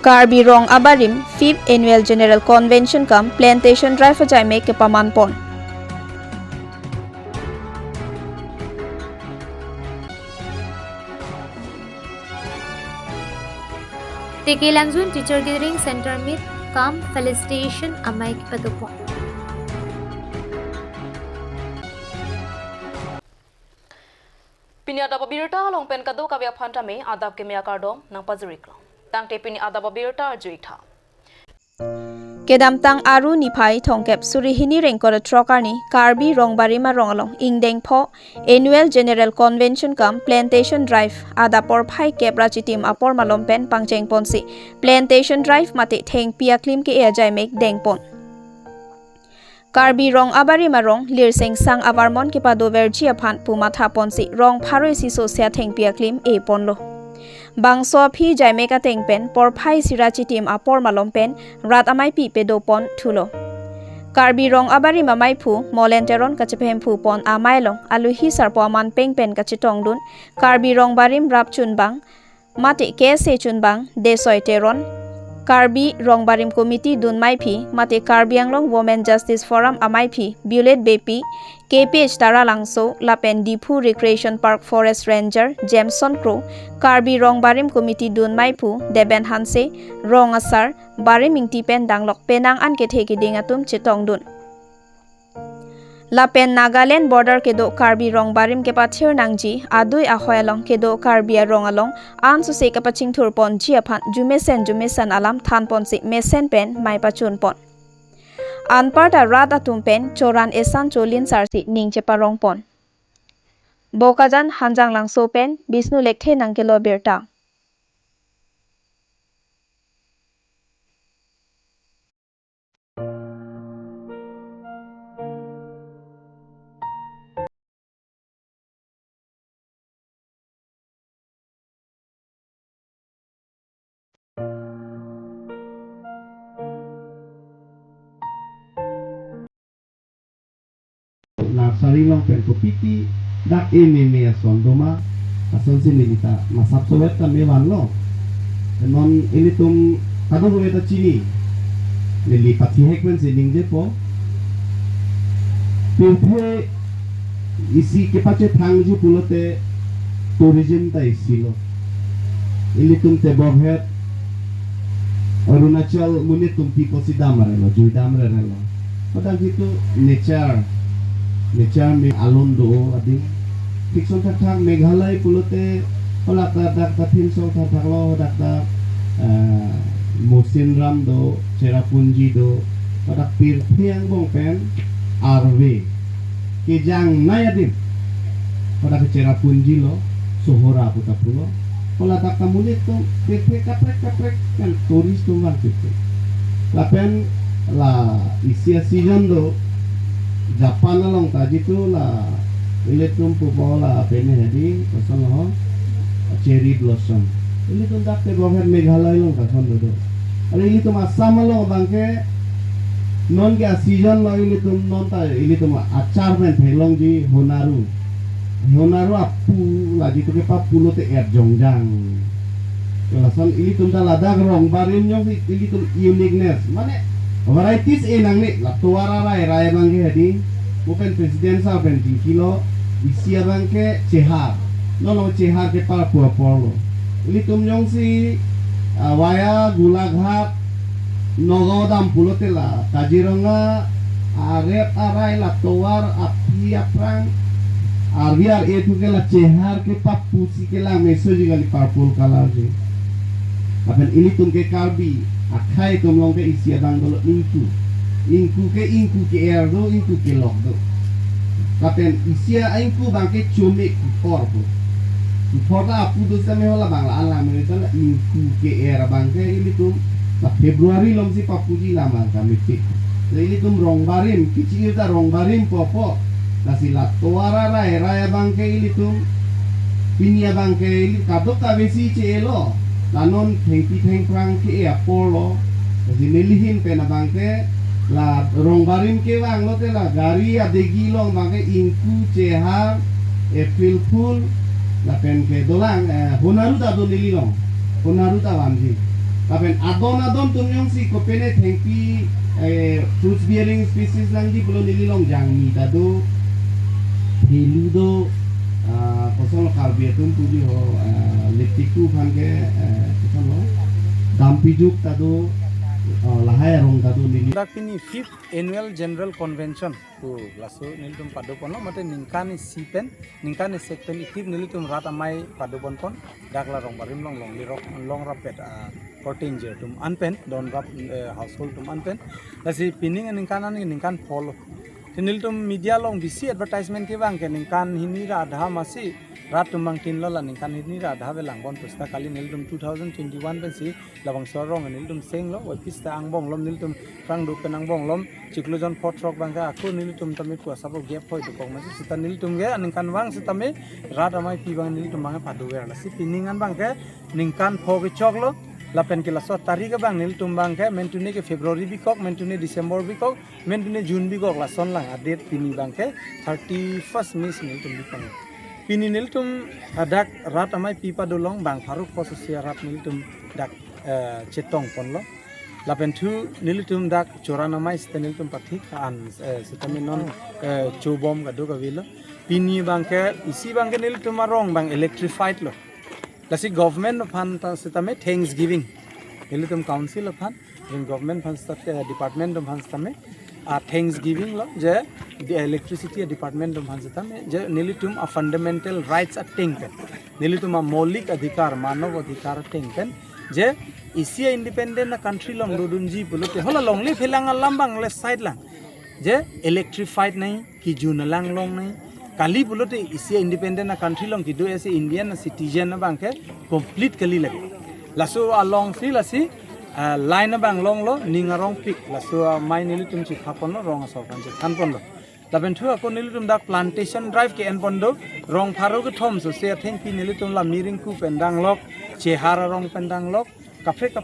Karbi Rong Abarim 5th Annual General Convention kam Plantation Drive Jaime ke Pamanpon. Tiki Langzun Teacher Gathering Center Meet kam Felicitation Amai ki Padupon. Pini ada pabirta longpen kado kabya phantame adab ke mea kardom nang pazuriklo. Tang te pini ada pabirta juitha. Kedam tang aru niphai thongkep surihini rengkor trokarni Karbi Rongbarima Rongalong Ingdeng Pho Annual General Convention kam Plantation Drive adapor phai kepra chitim apor malompen pangcheng ponsi Plantation Drive mate theng piaklim ke ejai mek dengpon. Karbi Rong Abarima Rong lirseng sang avarmon ke padover jia phan pumatha ponsi rong pharoi siso sia theng piaklim e ponlo. Bangso phi jaimeka tengpen por phai sirachi tim apor malompen rat amai pi pedopon thulo. Karbi Rong Abarima mai phu molenteron kachephem phu pon amailong aluhi sarpo man pengpen kachitongdun Karbi Rong Barim rap chunbang mate ke se chunbang desoi teron Karbi Rong Barim Committee dun mai phi mate Karbi Anglong Women Justice Forum amai phi Bulet Bepi KPH Tara Langso Lapen Dipu Recreation Park Forest Ranger Jameson Crow Karbi Rong Barim Committee dun mai phu Deben Hanse Rong Asar Barim Ingti pen danglok penang an ke theki dingatum chitong dun Lapen Nagaland border kedo Karbi Rong Barim ke pathir nangji adui ahoyalong kedo Karbi Rong along an su se kapaching thurpon jiaphan jumesan alam thanpon si mesen pen mai pachun pon Anparta rata tumpen choran esan cholin sarsi ningche parong pon Bokajan hanjang lang sopen Bisnu lekthe nangkelo berta Narsari long pen kopiti dak eme sondoma ason sin nita masap sobat kami wanlo non ini tum kadang boleh ta cini lili pati hekwen sending jepo pilphe isi kepace thangji pulote tourism ta isilo ini tum te bobhet Arunachal munit tum people si damare lo jui damare lo pada gitu nature me alondo adi fikson thak Meghalaya pulote ola ta dak ta thimsong thak lo dak ta Mosinram do Cherrapunji do pada pir phiang bong pen RV ke jang nai adin pada ke Cherrapunji lo sohora puta pulo ola dak ta munit to pir kaprek kan turis to mar gitu lapen la isia season do Japan along tadi tu lah elektrum pupola pene hadi kosong ho cherry blossom ini tu dak te gover Meghalaya long kason dodo ale ini tu Assam along bangke non ke season lo ini tu non ta ini tu achar men thelong ji honaru apu lagi tu ke papulo te jongjang kelasan ini tu ta Ladakh Rong Barim nyong ini tu uniqueness mane varieties enang ni la tuara rai bangke hadi bukan presiden sa pen kilo isia bangke cehar no cehar ke para polo ini tumnyong si waya gulaghat nogodam pulote la Kaziranga arep arai la tuar api aprang arbiar itu ke la cehar ke papusi ke la meso juga di purple color je apen ini tum ke Karbi akai tumlong ke isi abang dolo ingku ke erdo ingku ke lokdo katen isia ingku bangke cumi kupor ta apu do same hola bangla alam ini tala ingku ke era bangke ini tum la Februari long si papuji lama kami tik ini tum Rong Barim kicil ta Rong Barim popo nasi la tuara raya bangke ini tum pinia bangke ini kadok kabesi celo lanon theng prang ke apolo jadi nelihin pena bangke la Rong Barim ke bang lo te la gari adegi long bangke ingku cehar April Fool la pen ke dolang honaru ta do nili long honaru ta wanji Tapi adon tumyong si kopene thengpi fruits bearing species lang di belum nililong jangni tado hilu do kosong karbiatum puji ho letiku kan ke kosong lo dampijuk tado lahai rong tado nili. Dakini 5th annual general convention tu laso nilitum padopon lo mate ningkani sipen ningkani sekpen ikip nilitum rat amai padopon pon dakla rong barim long rapet protein je tum unpen don rap household tum unpen lasi pining ningkan follow nilitum media long bisi advertisement ke bang ke ningkan hini ra adha masi rat tumang tin lo la ningkan hini ra adha belang bon pusta kali nilitum 2021 ben si labang sorong nilitum seng lo pista angbong lom nilitum rang do penang bong lom ciklujon potrok bangka aku nilitum tami kuasa bo gap hoi to kong masi sita nilitum ge ningkan wang sitame rat amai pi bang nilitum bang paduwer la si piningan bang ke ningkan phoge choklo lapen ke laso tarikh bang nilitum bang ke mentune ke February bikok mentune December bikok mentune June bikok la son lang adet pini bang ke 31st May nilitum bikong pini nilitum dak rat amai pi padulong bang faruk pososia rat nilitum dak cetong ponlo lapen tu nilitum dak corana mai nilitum pathik an sitami non chobom kadu kavilo pini bangke isi bangke nilitum marong bang electrified lo lasi government fan ta sitame thanksgiving nilitum council fan in government fan stat department fan sitame thanksgiving lo je the electricity department fan sitame je nilitum a fundamental rights a tingpen nilitum a maulik adhikar manav adhikar tingpen je Asia independent na country long dodunji pulote hola long le phelang lambang le side lang je electrified nahi ki jun lang long nahi kali pulote Asia independent na country long ki do ase Indian citizen na bangke complete kali lage laso along free lasi line na bang long lo ningarong pick laso mai nilitum chi khapon lo rong aso kan che thanpon lo laben thu ako nilitum dak plantation drive ke en pondo rong pharo ke thom so se theng pi nilitum la miring ku pendang lok chehara rong pendang lok kafrek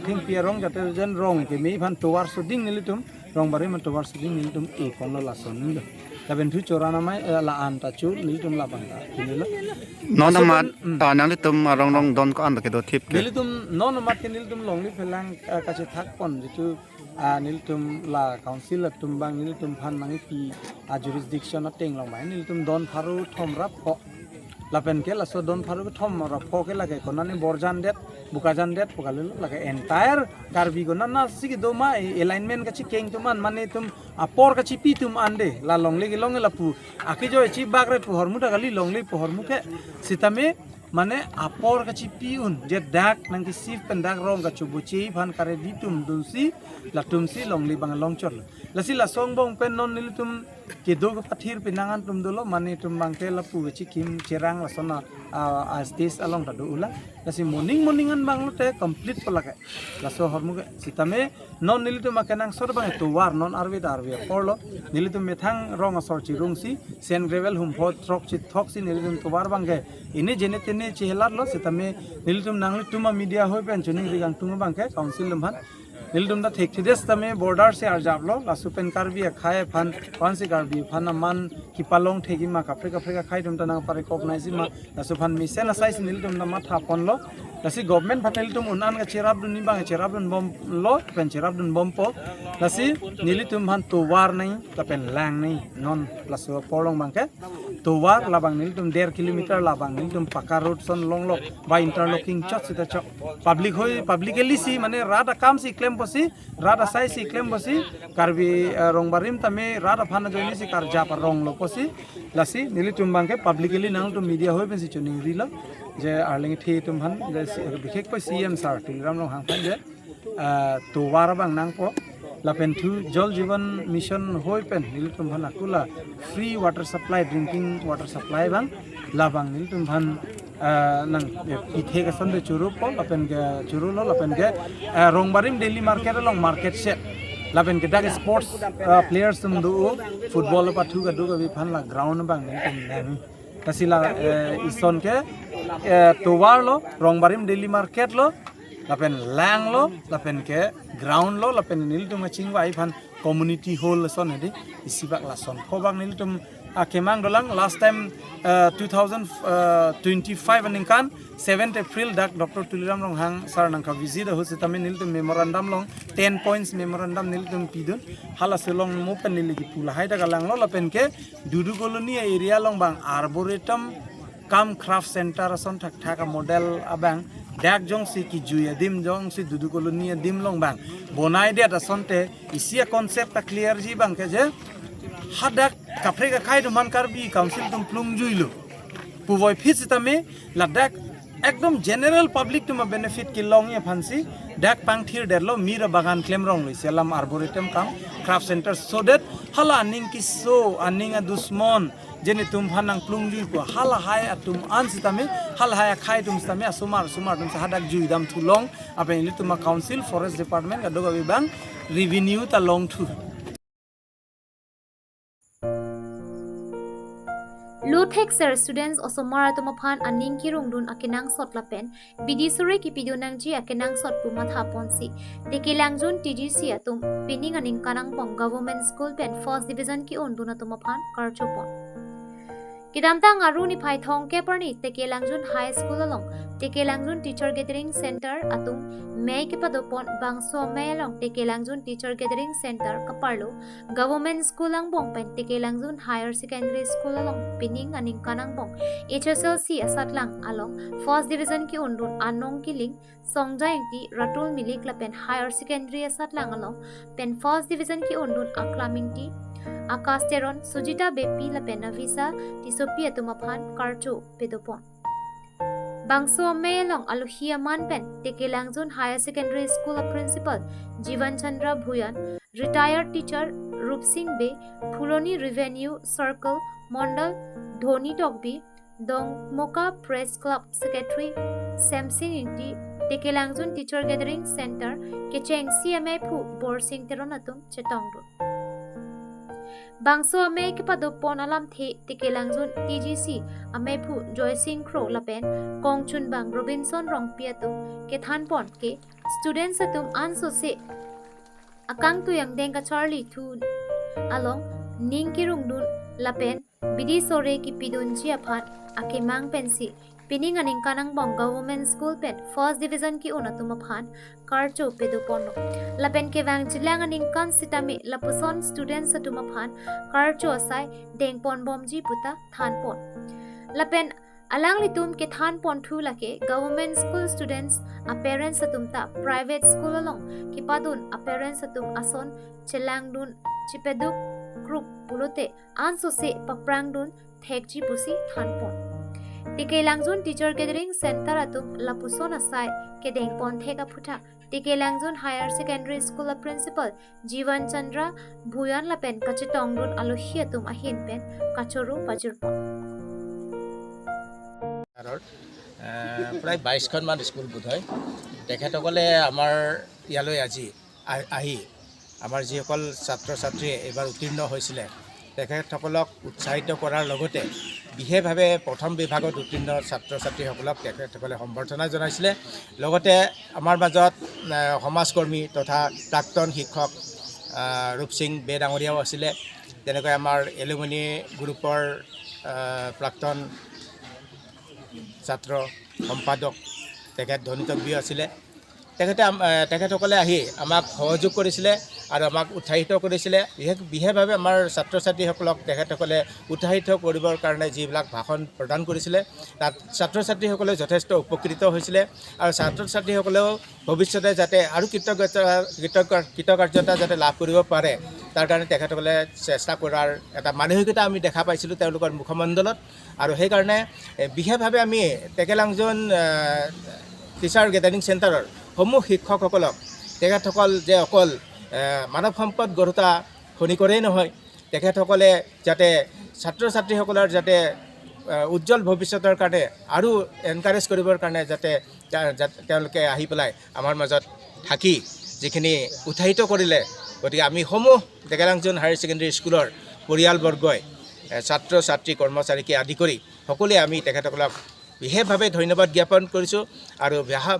thing pierong jate jen rong ke mi phan towar shooting nilitum rong bari man towar shooting nilitum e konlo la son ni laben thu chorana mai la an ta chu nilitum la bang ta kinilo non amat nang litum rong don ko an ke do tip ke nilitum non amat ke nilitum long li phelang ka che thak pon jitu nilitum la council tumbang nilitum phan mangi pi jurisdiction ateng long mai nilitum don pharu thom rap pho lapen ke laso don pharu thom rap pho ke lage konani borjan det bukajan det pokalu lage entire karbi gona na sigi do ma alignment ka chi keng tuman mane tum apor ka chi pi tum ande la longle ge longe lapu aki jo chi bagre pohormu ta gali longle pohormu ke sitame mane apor ka chi pi un je dak nang ki sif pendak rong ka chu buchi phan kare ditum dunsi latum si longli bang long chor lasi la song bong pen non nilitum ke do ka pathir pinangan tum dolo mane tum bangke lapu chi kim cherang la sona stage along ta do ula lasi morningan bang lote complete palaka laso hormu ke sitame non nilitum akenang sor bang to war non arve porlo nilitum methang rong asor chi rungsi sen gravel hum phot trok chi thok si nilitum to war bangke ini jene tene chi helar lo sitame nilitum nangli tuma media hoi pen chuning rigang tunga bangke council lumhan nilitum da thek thides tame border se arjablo la supen karbi khae phan pansi karbi phan man ki palong thegi ma kafreka khai dum ta nang pare recognize ma la suphan misen asai nilitum da matha ponlo lasi government phanel tum unan ga cherab dun bang cherab dun bom lo pen cherab dun bom po lasi nilitum phan to war nai ta pen lang nai non laso polong bangke to war labang nilitum 1.5 kilometer labang nilitum paka road son long lo by interlocking chot sita chok publicly si mane rada kam si claim bosi rada sai si claim bosi karbi rongbarim tame rada phana joini si kar ja par rong lo posi lasi nilitum bangke publicly nang to media hoi pen si chuning rilo je arling thi tum han je bikhek pa CM sar tilram long hang phan je to war bang nang po lapen thu jol jivan mission hoi pen nilitum bhan akula free water supply drinking water supply bang labang nilitum bhan nang pithe ka sonde churu po lapen ge churu lo lapen ge rongbarim daily market long market set lapen ke dak sports players tum du football pa thu ka du ka bi phan la ground bang nilitum nang kasila ison ke towar lo rongbarim daily market lo lapen lang lo lapen ke ground lo lapen nilitum chingwa ai phan community hall son hedi isibak lason phobak niltum kemang dolang last time 2025 aninkan 7th April dak Dr. Tuliram Ronghang sar nangka visit hosi tame niltum memorandum long 10 points memorandum niltum pidun hala selong mo pen niligi pula hai daga lang lo lapen ke dudu koloni area long bang arboretum kam craft center son thak thaka model abang dak jong si ki juya dim jong si dudu koloni dim long bang bonai dia ta sonte isia concept ta clear ji bang ke je hadak kapre ka khai duman karbi council tum plum juilo puvoi phis tame ladak ekdom general public tuma benefit ki long ye phansi dak pangthir derlo mira bagan claim rong loi selam arboretum kam craft center so that hala ning ki so aning a dusmon jeni tum phanang plum jui ko hala hai atum ansitame hala hai khai tum stame sumar tum hadak jui dam thulong ape ni tuma council forest department ka doga bibang revenue ta long thu Luthexer students also maratomaphan aning kirungdun akinang sot lapen bidisure ki pidunangji akinang sot puma thaponsi dekilangjun TGC atum pining aning kanang bong government school pen first division ki ondun atumaphan karchopon Kidamtang aruni phaithong ke parni tekelangjun high school along tekelangjun teacher gathering center atum May ke padopon bangso melong tekelangjun teacher gathering center kaparlo government school ang bong pen tekelangjun higher secondary school along pining aning kanang bong HSLC asatlang along first division ki undun anong kiling songjang ti ratul milik lapen higher secondary asatlang along pen first division ki undun aklaming ti Akasteron Sujita Bepi Lapena Visa Tisopia Tumaphan Karcho Pedopon Bangso Melong Aluhia Manpen Tekelangjun Higher Secondary School Principal Jivan Chandra Bhuyan Retired Teacher Rup Singh Be Phuloni Revenue Circle Mondal Dhoni Tokbi Dongmoka Press Club Secretary Samsing Inti Tekelangjun Teacher Gathering Center Kecheng CMA Phu Borsing Teronatum Chetongdo Bangso ame ke padopon alam the tekelangjun TGC ame phu Joy Singh Kro lapen Kongchun Bang Robinson Rongpiatu ke thanpon ke students atum anso se akang tu yang denga Charlie tu along ningkirungdun lapen bidi sore ki pidunji aphat akemang pensi pining aning kanang bong government school pen first division ki unatum aphan karcho pedopono lapen ke wang jilang aning kan sitami lapuson students atuma phan karcho asai dengpon bomji puta thanpon lapen alang litum ke thanpon thu lake government school students a parents atumta private school along ki padun a parents atum ason chelangdun chipeduk group pulote anso se paprangdun thekji pusi thanpon Tekelangjun Teacher Gathering Center atum lapuson asai ke dengpon theka phutha Tekelangjun Higher Secondary School Principal Jivan Chandra Bhuyan lapen kachitongdun aluhi atum ahin pen kachoru pajurpon প্ৰায় 22খন মান school বোধ হয় তেখেতসকলে আমাৰ ইয়ালৈ আজি আহি আমাৰ যিসকল ছাত্ৰ ছাত্ৰীয়ে এবাৰ উত্তীৰ্ণ হৈছিলে তেখেতসকলক উৎসাহিত কৰাৰ লগতে বিশেষভাৱে প্ৰথম বিভাগত উত্তীৰ্ণ ছাত্ৰ ছাত্ৰীসকলক তেখেতসকলে সম্বৰ্ধনা জনাইছিলে লগতে আমাৰ মাজত সমাজকৰ্মী তথা প্ৰাক্তন শিক্ষক ৰূপ সিং বে ডাঙৰীয়াও আছিলে তেনেকৈ আমাৰ এলুমিনি গ্ৰুপৰ প্ৰাক্তন ছাত্ৰ সম্পাদক তেখেত ধনিতব্য আছিলে তেখেতসকলে আহি আমাক সহযোগ কৰিছিলে আৰু আমাক উৎসাহিত কৰিছিলে বিশেষভাৱে আমাৰ ছাত্ৰ ছাত্ৰীসকলক তেখেতসকলে উৎসাহিত কৰিবৰ কাৰণে যিবিলাক ভাষণ প্ৰদান কৰিছিলে তাত ছাত্ৰ ছাত্ৰীসকলে যথেষ্ট উপকৃত হৈছিলে আৰু ছাত্ৰ ছাত্ৰীসকলেও ভৱিষ্যতে যাতে আৰু কৃতকাৰ্যতা যাতে লাভ কৰিব পাৰে তাৰ কাৰণে তেখেতসকলে চেষ্টা কৰাৰ এটা মানসিকতা আমি দেখা পাইছিলোঁ তেওঁলোকৰ মুখমণ্ডলত আৰু সেইকাৰণে বিশেষভাৱে আমি টেকেলাংজন টিচাৰ গেদাৰিং চেণ্টাৰৰ সমূহ শিক্ষকসকলক তেখেতসকল যে অকল মানৱ সম্পদ গঢ়োতা খনিকৰেই নহয় তেখেতসকলে যাতে ছাত্ৰ ছাত্ৰীসকলৰ যাতে উজ্জ্বল ভৱিষ্যতৰ কাৰণে আৰু এনকাৰেজ কৰিবৰ কাৰণে যাতে তেওঁলোকে আহি পেলাই আমাৰ মাজত থাকি যিখিনি উৎসাহিত কৰিলে গতিকে আমি সমূহ টেকেলাংজন হায়াৰ ছেকেণ্ডেৰী স্কুলৰ পৰিয়ালবৰ্গই ছাত্ৰ ছাত্ৰী কৰ্মচাৰীকে আদি কৰি সকলোৱে আমি তেখেতসকলক বিশেষভাৱে ধন্যবাদ জ্ঞাপন কৰিছোঁ আৰু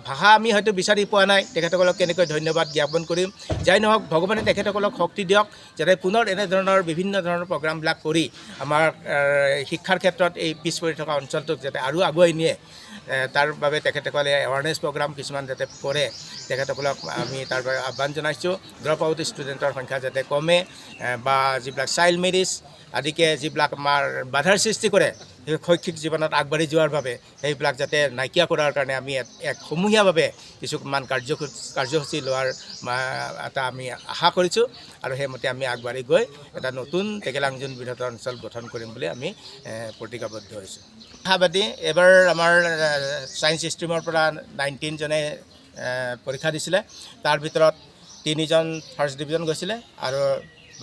ভাষা আমি হয়তো বিচাৰি পোৱা নাই তেখেতসকলক কেনেকৈ ধন্যবাদ জ্ঞাপন কৰিম যাই নহওক ভগৱানে তেখেতসকলক শক্তি দিয়ক যাতে পুনৰ এনেধৰণৰ বিভিন্ন ধৰণৰ প্ৰগ্ৰামবিলাক কৰি আমাৰ শিক্ষাৰ ক্ষেত্ৰত এই পিছ পৰি থকা অঞ্চলটোক যাতে আৰু আগুৱাই নিয়ে তাৰ বাবে তেখেতসকলে এৱাৰনেছ প্ৰগ্ৰাম কিছুমান যাতে কৰে তেখেতসকলক আমি তাৰ বাবে আহ্বান জনাইছোঁ ড্ৰপ আউট ষ্টুডেণ্টৰ সংখ্যা যাতে কমে বা যিবিলাক চাইল্ড মেৰিজ আদিকে যিবিলাক আমাৰ বাধাৰ সৃষ্টি কৰে শৈক্ষিক জীৱনত আগবাঢ়ি যোৱাৰ বাবে সেইবিলাক যাতে নাইকিয়া কৰাৰ কাৰণে আমি এক সমূহীয়াভাৱে কিছুমান কাৰ্যসূচী লোৱাৰ এটা আমি আশা কৰিছোঁ আৰু সেইমতে আমি আগবাঢ়ি গৈ এটা নতুন টেকেলাংজুন বৃহত্তৰ অঞ্চল গঠন কৰিম বুলি আমি প্ৰতিজ্ঞাবদ্ধ হৈছোঁ। আশাবাদী এইবাৰ আমাৰ ছায়েন্স ষ্ট্ৰীমৰ পৰা 19 জনে পৰীক্ষা দিছিলে তাৰ ভিতৰত 3 জন ফাৰ্ষ্ট ডিভিজন গৈছিলে আৰু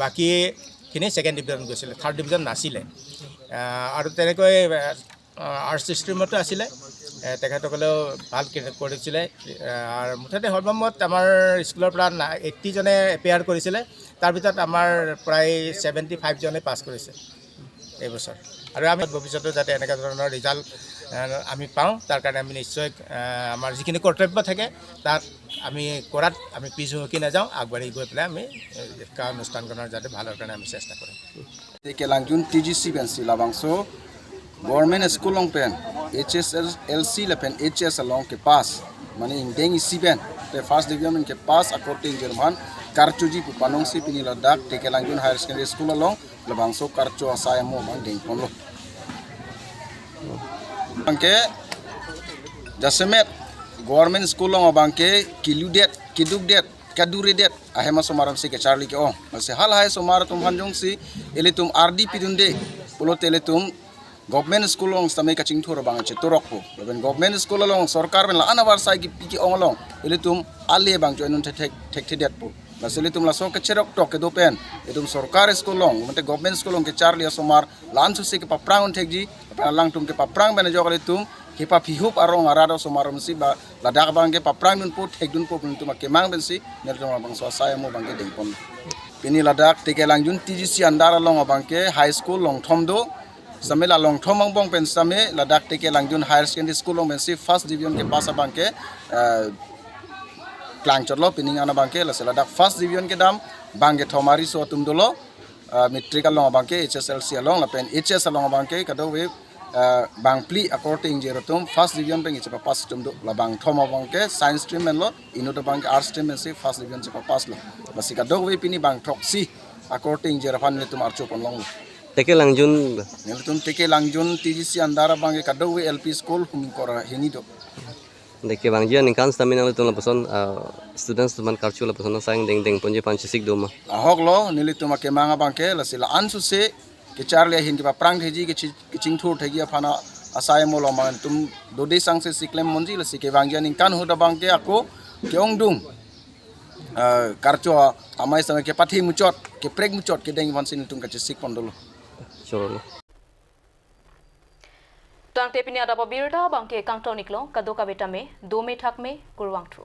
বাকীখিনি ছেকেণ্ড ডিভিজন গৈছিলে থাৰ্ড ডিভিজন নাছিলে আৰু তেনেকৈ আৰ্টছ ষ্ট্ৰীমতো আছিলে তেখেতসকলেও ভাল কৰিছিলে আৰু মুঠতে সৰ্বমুঠ আমাৰ স্কুলৰ পৰা 80 জনে এপিয়াৰ কৰিছিলে তাৰ ভিতৰত আমাৰ প্ৰায় 75 জনে পাছ কৰিছে এইবছৰ আৰু আমি ভৱিষ্যতে যাতে এনেকুৱা ধৰণৰ ৰিজাল্ট আমি পাওঁ তাৰ কাৰণে আমি নিশ্চয় আমাৰ যিখিনি কৰ্তব্য থাকে তাত আমি কৰাত আমি পিছ হুহকি নাযাওঁ আগবাঢ়ি গৈ পেলাই আমি শিক্ষা অনুষ্ঠানখনৰ যাতে ভালৰ কাৰণে আমি চেষ্টা কৰিম। Tekelangjun TGC pensi labangso government school long pen HSLC le pen HS along ke pas mani indeng isi pen te first division ke pas according Jerman karchuji pu panong si pini ladak Tekelangjun higher secondary school along labangso karcho asaya mo man deng ponlo bangke jasemet government school long bangke kiludet kidugdet kaduridet ahema somaram si ke charlie ke oh mase hal hai somar tum hanjong si ele tum RDP dunde polo tele tum government school long samai ka chingthor bang che torok po ben government school long sarkar ben la anabar sai ki piki ong long ele tum ali bang joinun thek det po mase ele tum la so ke cherok tok ke do pen etum sarkar school long mate government school long ke charlie somar lan su se ke paprang thek ji lang tum ke paprang ben jogale tum hipa pihup arong arado somaram si ba ladak bangke paprang dun po thek dun po tuma kemang ben si nel tong bang so saya mo bangke dengpon pini ladak Tekelangjun TGC andara long bangke high school long thomdo samela long thomang bong pen same ladak Tekelangjun higher secondary school long ben si first division ke pasa bangke klang chotlo pini ana bangke la ladak first division ke dam bangke thomari so tumdolo metrical long bangke HSLC long la pen HS long bangke kado we bang pli according jerotum first division peng icha pass tum do la bang thoma bangke science stream men lo inoto bang arts stream men si first division se pass lo basika dog we pini bang thoksi according jerafan le tum archo kon long Tekelangjun nel tum Tekelangjun TGC andara bangke kadog we LP school humi kora hini do deke bangjian ingkan stamina le tum la person students tuman karchu la person sang deng ponje panchisik doma ahok lo nili tum ke manga bangke la sila ansu se ke charle hin ke paprang theji ke chingthur thegi phana asai molo man tum dode sang se siklem monji la sike bangjian ingkan hoda bangke ako keongdung karcho amai sang ke pathi muchot ke prek muchot ke deng vansin tum ka sik pondolo choro tang tepini ada babirda bangke kangtoniklo kadoka betame 2 me thak me kurwang tru